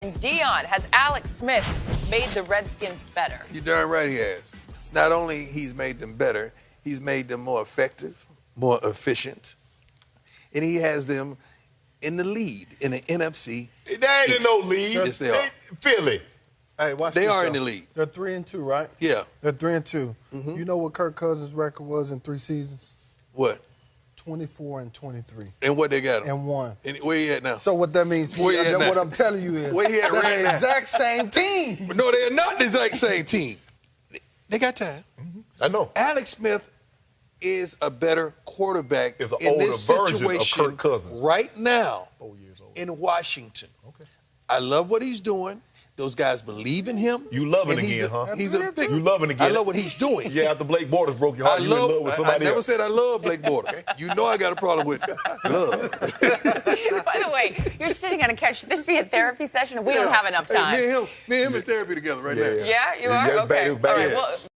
And Deion, has Alex Smith made the Redskins better? You're darn right he has. Not only he's made them better, he's made them more effective, more efficient, and he has them in the lead in the NFC. They ain't in no lead. Yes, they are. Philly. Hey, watch They this, are though. in the lead. They're 3-2, right? Yeah. They're 3-2. Mm-hmm. You know what Kirk Cousins' record was in 3 seasons? What? 24-23. And what they got him? And 1. And where he at now? So what that means, Where he at now? what I'm telling you is, Where he at they're right the now? exact same team. But no, they're not the exact same team. They got time. Mm-hmm. I know. Alex Smith is a better quarterback Is an in older this version of situation Kirk Cousins. right now 4 years old. in Washington. Okay. I love what he's doing. Those guys believe in him. You loving And again, huh? He's a big. You loving again. I love what he's doing. Yeah, after Blake Bortles broke your heart, you in love with I somebody never else. said I love Blake Bortles. You know I got a problem with love. By the way, you're sitting on a couch. Should this be a therapy session? We don't have enough time. Hey, me and him in therapy together right now. Yeah, you are? Yeah, Okay. bad. All right. Well,